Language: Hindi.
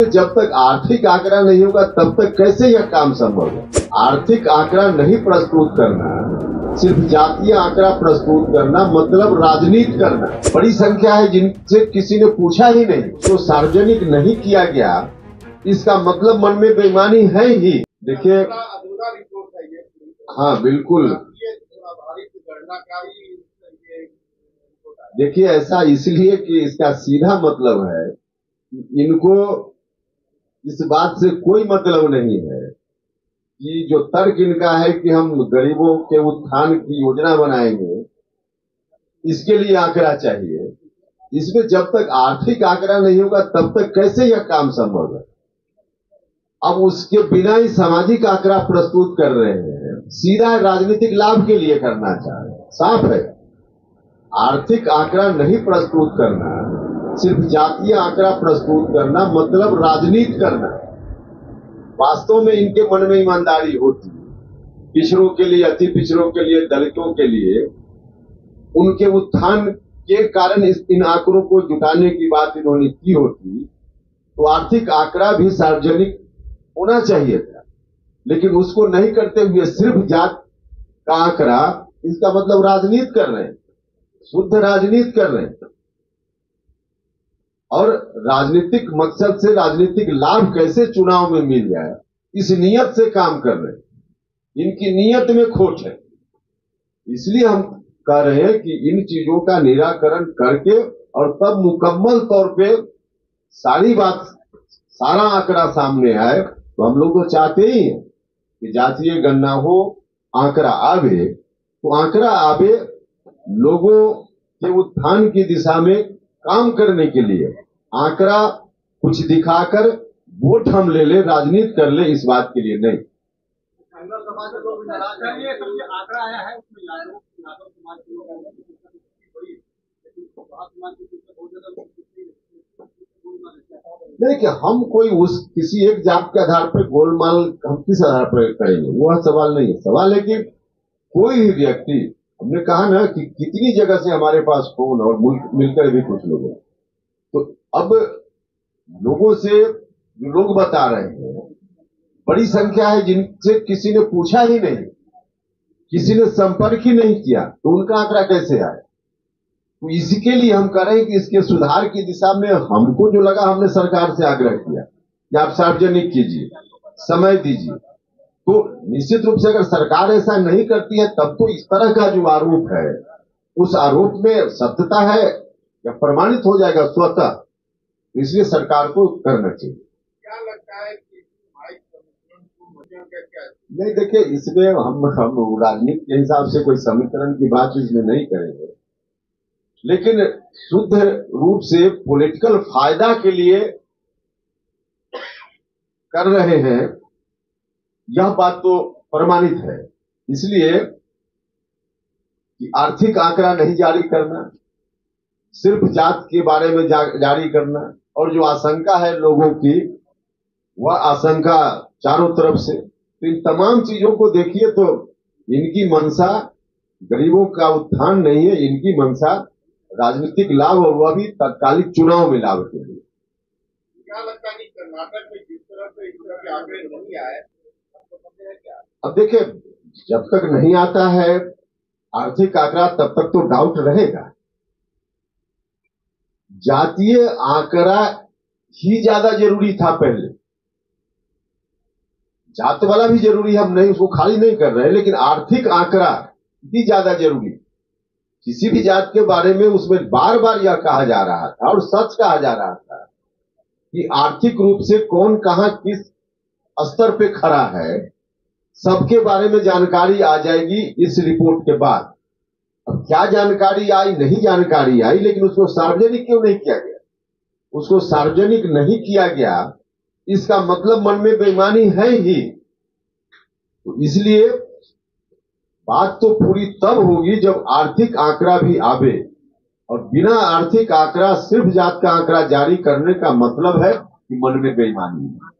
जब तक आर्थिक आंकड़ा नहीं होगा तब तक कैसे यह काम संभव है। आर्थिक आंकड़ा नहीं प्रस्तुत करना, सिर्फ जातीय आंकड़ा प्रस्तुत करना मतलब राजनीति करना। बड़ी संख्या है जिनसे किसी ने पूछा ही नहीं, तो सार्वजनिक नहीं किया गया, इसका मतलब मन में बेईमानी है ही। देखिए, हाँ बिल्कुल, देखिए ऐसा इसलिए कि इसका सीधा मतलब है, इनको इस बात से कोई मतलब नहीं है कि जो तर्क इनका है कि हम गरीबों के उत्थान की योजना बनाएंगे, इसके लिए आंकड़ा चाहिए। इसमें जब तक आर्थिक आंकड़ा नहीं होगा तब तक कैसे यह काम संभव है। अब उसके बिना ही सामाजिक आंकड़ा प्रस्तुत कर रहे हैं, सीधा राजनीतिक लाभ के लिए करना चाह रहे हैं। साफ है, आर्थिक आंकड़ा नहीं प्रस्तुत करना, सिर्फ जातीय आंकड़ा प्रस्तुत करना मतलब राजनीति करना। वास्तव में इनके मन में ईमानदारी होती, पिछड़ों के लिए, अति पिछड़ों के लिए, दलितों के लिए, उनके उत्थान के कारण इन आंकड़ों को जुटाने की बात इन्होंने की होती, तो आर्थिक आंकड़ा भी सार्वजनिक होना चाहिए था। लेकिन उसको नहीं करते हुए सिर्फ जात का आंकड़ा, इसका मतलब राजनीति कर रहे हैं, शुद्ध राजनीति कर रहे हैं। और राजनीतिक मकसद से राजनीतिक लाभ कैसे चुनाव में मिल जाए, इस नियत से काम कर रहे हैं। इनकी नियत में खोट है। इसलिए हम कह रहे हैं कि इन चीजों का निराकरण करके और तब मुकम्मल तौर पे सारी बात, सारा आंकड़ा सामने आए। तो हम लोग तो चाहते ही हैं कि जातीय गणना हो, आंकड़ा आवे, तो आंकड़ा आवे लोगों के उत्थान की दिशा में काम करने के लिए। आंकड़ा कुछ दिखाकर वोट हम ले ले, राजनीति कर ले, इस बात के लिए नहीं। आंकड़ा आया है उसमें नहीं कि हम कोई उस किसी एक जात के आधार पर गोलमाल हम किस आधार पर करेंगे, वह सवाल नहीं है। सवाल है कि कोई भी व्यक्ति, हमने कहा ना कि कितनी जगह से हमारे पास फोन और मिलकर भी कुछ लोग हैं, तो अब लोगों से लोग बता रहे हैं, बड़ी संख्या है जिनसे किसी ने पूछा ही नहीं, किसी ने संपर्क ही नहीं किया, तो उनका आंकड़ा कैसे आए। तो इसके लिए हम कह रहे हैं कि इसके सुधार की दिशा में हमको जो लगा, हमने सरकार से आग्रह किया कि आप सार्वजनिक कीजिए, समय दीजिए। तो निश्चित रूप से अगर सरकार ऐसा नहीं करती है, तब तो इस तरह का जो आरोप है, उस आरोप में सत्यता है या प्रमाणित हो जाएगा स्वतः। इसलिए सरकार को करना चाहिए। क्या लगता है कि नहीं, देखिए इसमें हम राजनीति के हिसाब से कोई समीकरण की बात इसमें नहीं करेंगे, लेकिन शुद्ध रूप से पॉलिटिकल फायदा के लिए कर रहे हैं, यह बात तो प्रमाणित है। इसलिए कि आर्थिक आंकड़ा नहीं जारी करना, सिर्फ जात के बारे में जारी करना, और जो आशंका है लोगों की, वह आशंका चारों तरफ से, तो इन तमाम चीजों को देखिए तो इनकी मंशा गरीबों का उत्थान नहीं है, इनकी मंशा राजनीतिक लाभ, और वह भी तत्कालिक चुनाव में लाभ के लिए। क्या लगता है कि कर्नाटक में जिस तरह से इस तरह के आंकड़े नहीं आए, अब देखिए, जब तक नहीं आता है आर्थिक आंकड़ा तब तक तो डाउट रहेगा। जातीय आंकड़ा ही ज्यादा जरूरी था पहले, जात वाला भी जरूरी, हम नहीं उसको खाली नहीं कर रहे, लेकिन आर्थिक आंकड़ा भी ज्यादा जरूरी। किसी भी जात के बारे में उसमें बार बार यह कहा जा रहा था और सच कहा जा रहा था कि आर्थिक रूप से कौन कहां किस स्तर पे खड़ा है, सबके बारे में जानकारी आ जाएगी इस रिपोर्ट के बाद। अब क्या जानकारी आई, नहीं जानकारी आई, लेकिन उसको सार्वजनिक क्यों नहीं किया गया। उसको सार्वजनिक नहीं किया गया, इसका मतलब मन में बेईमानी है ही। तो इसलिए बात तो पूरी तब होगी जब आर्थिक आंकड़ा भी आवे, और बिना आर्थिक आंकड़ा सिर्फ जात का आंकड़ा जारी करने का मतलब है कि मन में बेईमानी है।